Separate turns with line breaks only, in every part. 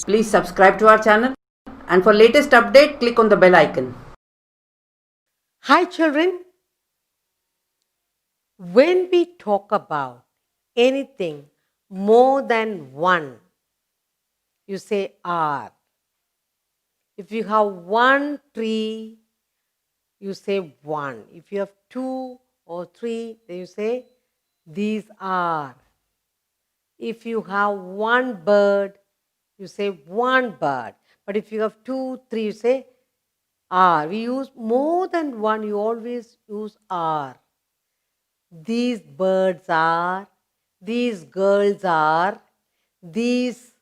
Please subscribe to our channel, and for latest update, click on the bell icon.
Hi children, when we talk about anything more than one, you say are. If you have one tree, you say one. If you have two or three, then you say these are. If you have one bird, you say one bird. But if you have two, three, you say are. We use more than one, you always use are. These birds are, these girls are, these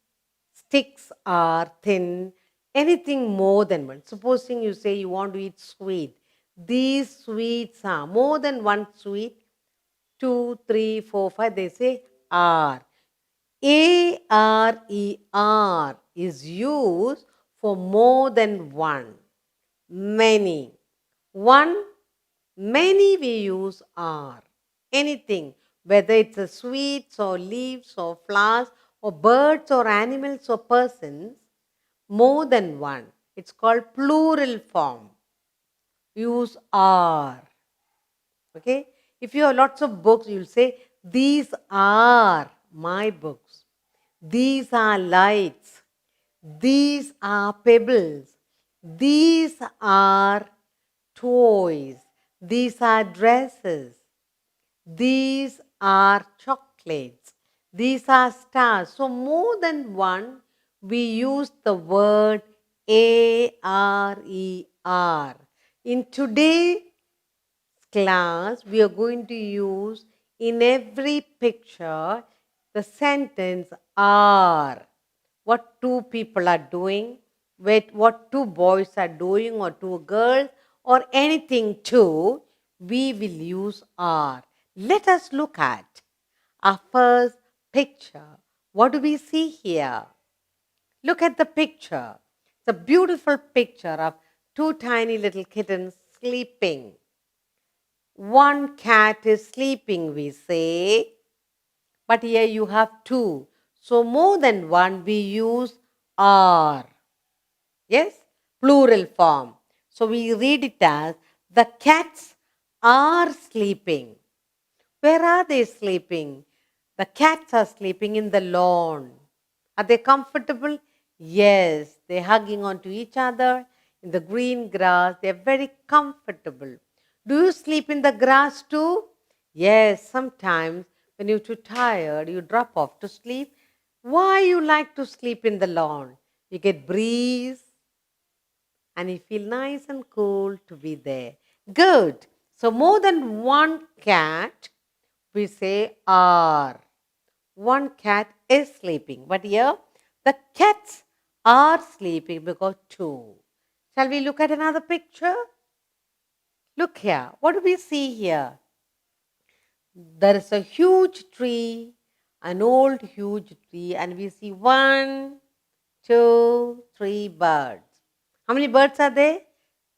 sticks are thin, anything more than one. Supposing you say you want to eat sweet, these sweets are more than one sweet, two, three, four, five, they say are. ARER is used for more than one, many. One, many we use are. Anything, whether it's a sweets or leaves or flowers or birds or animals or persons, more than one. It's called plural form. Use are. Okay? If you have lots of books, you'll say, these are my books. These are lights. These are pebbles. These are toys. These are dresses. These are chocolates. These are stars. So, more than one, we use the word ARER. In today's class, we are going to use in every picture the sentence are. What two people are doing, what two boys are doing, or two girls, or anything too, we will use are. Let us look at our first picture. What do we see here? Look at the picture. It's a beautiful picture of two tiny little kittens sleeping. One cat is sleeping, we say, but here you have two. So more than one, we use are. Yes, plural form. So we read it as the cats are sleeping. Where are they sleeping? The cats are sleeping in the lawn. Are they comfortable? Yes, they're hugging onto each other in the green grass. They're very comfortable. Do you sleep in the grass too? Yes, sometimes when you're too tired, you drop off to sleep. Why you like to sleep in the lawn? You get breeze and you feel nice and cool to be there. Good. So more than one cat, we say are. One cat is sleeping. But here, the cats are sleeping because two. Shall we look at another picture? Look here. What do we see here? There is a huge tree, an old huge tree, and we see one, two, three birds. How many birds are there?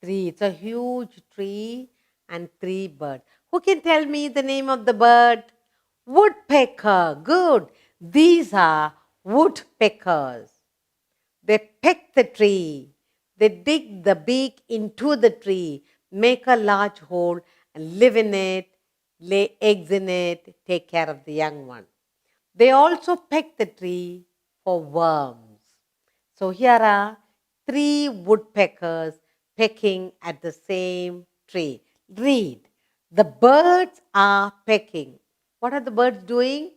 Three. It's a huge tree and three birds. Who can tell me the name of the bird? Woodpecker. Good. These are woodpeckers. They peck the tree. They dig the beak into the tree, make a large hole, and live in it, lay eggs in it, take care of the young one. They also peck the tree for worms. So here are three woodpeckers pecking at the same tree. Read. The birds are pecking. What are the birds doing?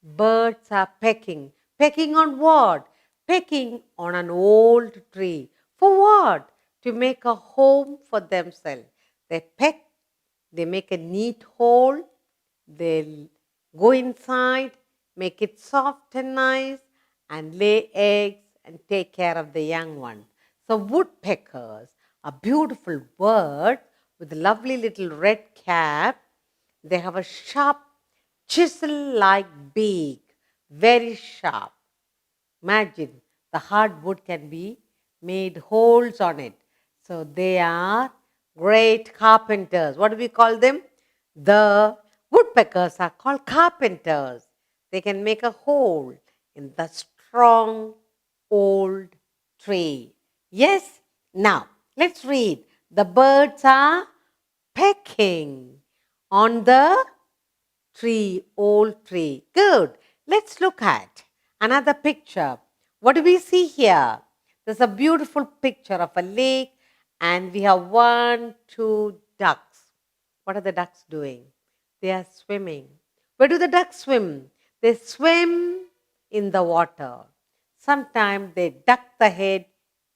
Birds are pecking. Pecking on what? Pecking on an old tree. For what? To make a home for themselves. They peck, they make a neat hole, they go inside, make it soft and nice, and lay eggs and take care of the young ones. So woodpeckers are beautiful birds with a lovely little red cap. They have a sharp chisel-like beak, very sharp. Imagine the hard wood can be made holes on it. So they are great carpenters. What do we call them? The woodpeckers are called carpenters. They can make a hole in the strong old tree. Yes? Now, let's read. The birds are pecking on the tree, old tree. Good. Let's look at another picture. What do we see here? There's a beautiful picture of a lake, and we have 1, 2 ducks. What are the ducks doing? They are swimming. Where do the ducks swim? They swim in the water. Sometimes they duck the head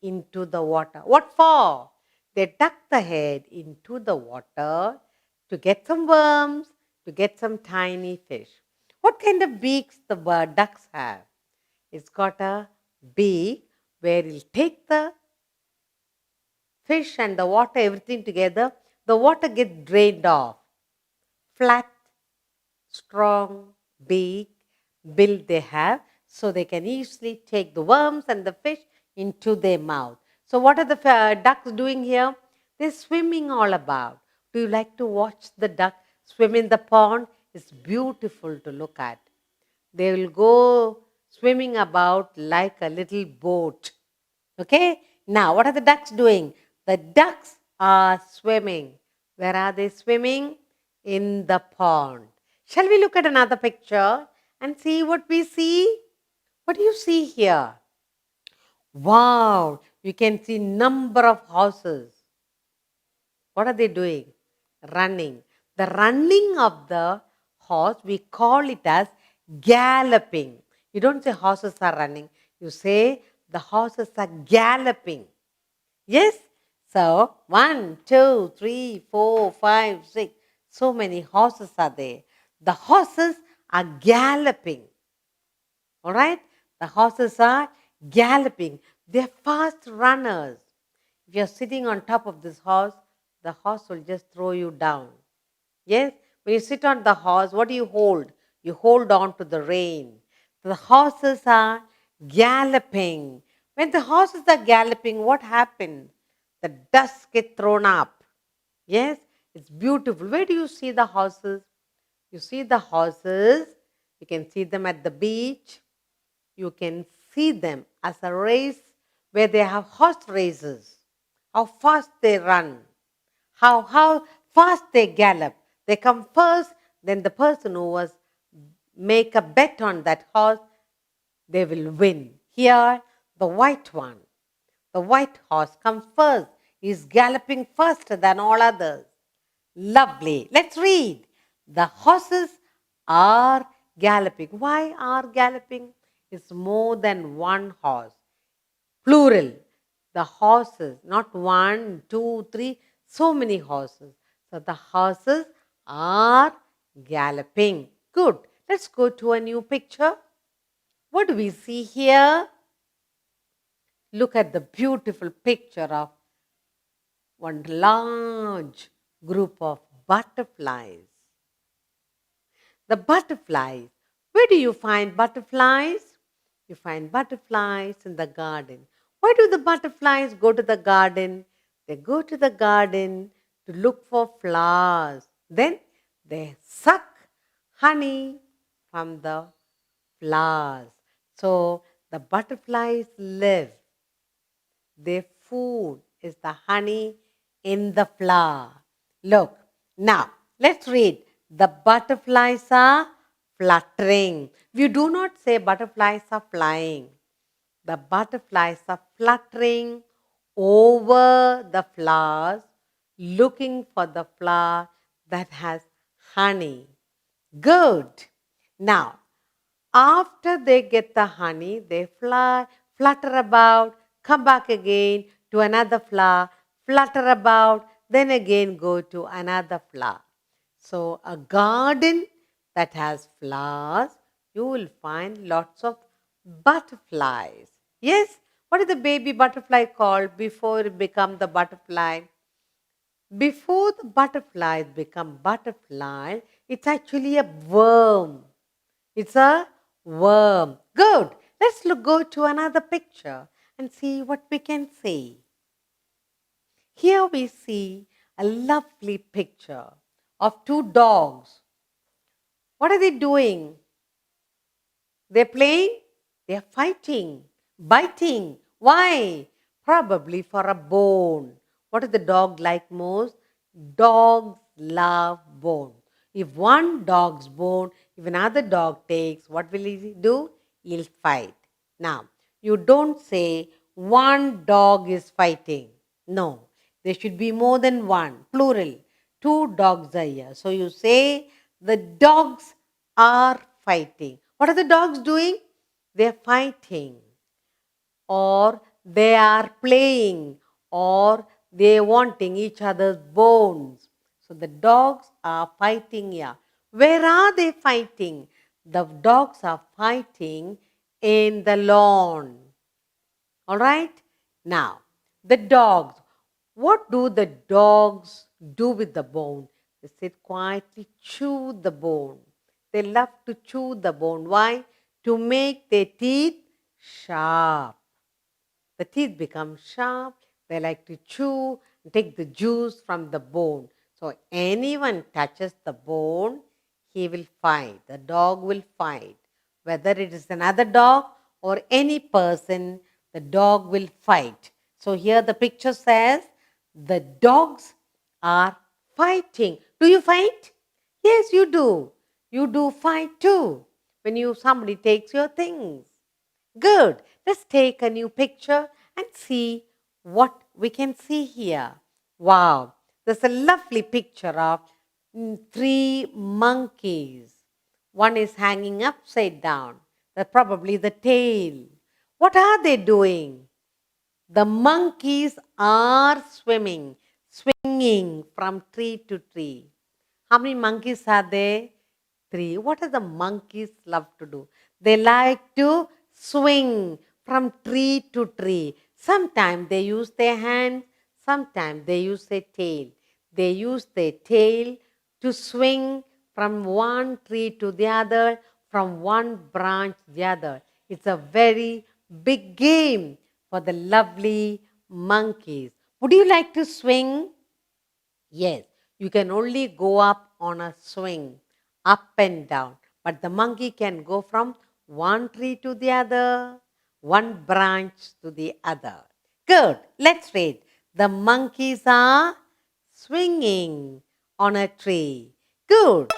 into the water. What for? They duck the head into the water to get some worms, to get some tiny fish. What kind of beaks the ducks have? It's got a beak where it'll take the fish and the water, everything together. The water gets drained off. Flat, strong beak, bill they have, so they can easily take the worms and the fish into their mouth. So what are the ducks doing here? They're swimming all about. Do you like to watch the duck swim in the pond? It's beautiful to look at. They will go swimming about like a little boat. Okay? Now, what are the ducks doing? The ducks are swimming. Where are they swimming? In the pond. Shall we look at another picture and see what we see? What do you see here? Wow, you can see number of horses. What are they doing? Running. The running of the horse, we call it as galloping. You don't say horses are running. You say the horses are galloping. Yes? So, 1, 2, 3, 4, 5, 6. So many horses are there. The horses are galloping. All right? The horses are galloping. They're fast runners. If you're sitting on top of this horse, the horse will just throw you down. Yes? When you sit on the horse, what do you hold? You hold on to the rein. The horses are galloping. When the horses are galloping, what happens? The dust gets thrown up. Yes? It's beautiful. Where do you see the horses? You see the horses. You can see them at the beach. You can see them as a race where they have horse races. How fast they run. How fast they gallop. They come first, then the person who was make a bet on that horse, they will win. Here, the white one, the white horse comes first. He is galloping faster than all others. Lovely. Let's read. The horses are galloping. Why are galloping? It's more than one horse. Plural. The horses, not 1, 2, 3, so many horses. So the horses are galloping. Good. Let's go to a new picture. What do we see here? Look at the beautiful picture of one large group of butterflies. The butterflies. Where do you find butterflies? You find butterflies in the garden. Why do the butterflies go to the garden? They go to the garden to look for flowers. Then they suck honey from the flowers. So the butterflies live. Their food is the honey in the flower. Look, now let's read. The butterflies are fluttering. We do not say butterflies are flying. The butterflies are fluttering over the flowers, looking for the flower that has honey. Good. Now, after they get the honey, they fly, flutter about, come back again to another flower, flutter about, then again go to another flower. So, a garden that has flowers, you will find lots of butterflies. Yes? What is the baby butterfly called before it becomes the butterfly? Before the butterflies become butterfly, it's actually a worm. It's a worm. Good. Let's go to another picture and see what we can see. Here we see a lovely picture of 2 dogs. What are they doing? They're playing? They're fighting. Biting. Why? Probably for a bone. What does the dog like most? Dogs love bone. If one dog's bone, if another dog takes, what will he do? He'll fight. Now, you don't say one dog is fighting. No, there should be more than one, plural. Two dogs are here. So you say the dogs are fighting. What are the dogs doing? They're fighting, or they are playing, or they wanting each other's bones. So the dogs are fighting here. Where are they fighting? The dogs are fighting in the lawn. All right? Now, the dogs. What do the dogs do with the bone? They sit quietly, chew the bone. They love to chew the bone. Why? To make their teeth sharp. The teeth become sharp. They like to chew and take the juice from the bone. So anyone touches the bone, he will fight. The dog will fight. Whether it is another dog or any person, the dog will fight. So here the picture says the dogs are fighting. Do you fight? Yes, you do. You do fight too when somebody takes your things. Good. Let's take a new picture and see what we can see here. Wow. There's a lovely picture of three monkeys. One is hanging upside down. That's probably the tail. What are they doing? The monkeys are swimming, swinging from tree to tree. How many monkeys are there? Three. What do the monkeys love to do? They like to swing from tree to tree. Sometimes they use their hands, sometimes they use their tail. They use their tail to swing from one tree to the other, from one branch to the other. It's a very big game for the lovely monkeys. Would you like to swing? Yes, you can only go up on a swing, up and down. But the monkey can go from one tree to the other, one branch to the other. Good. Let's read. The monkeys are swinging on a tree. Good.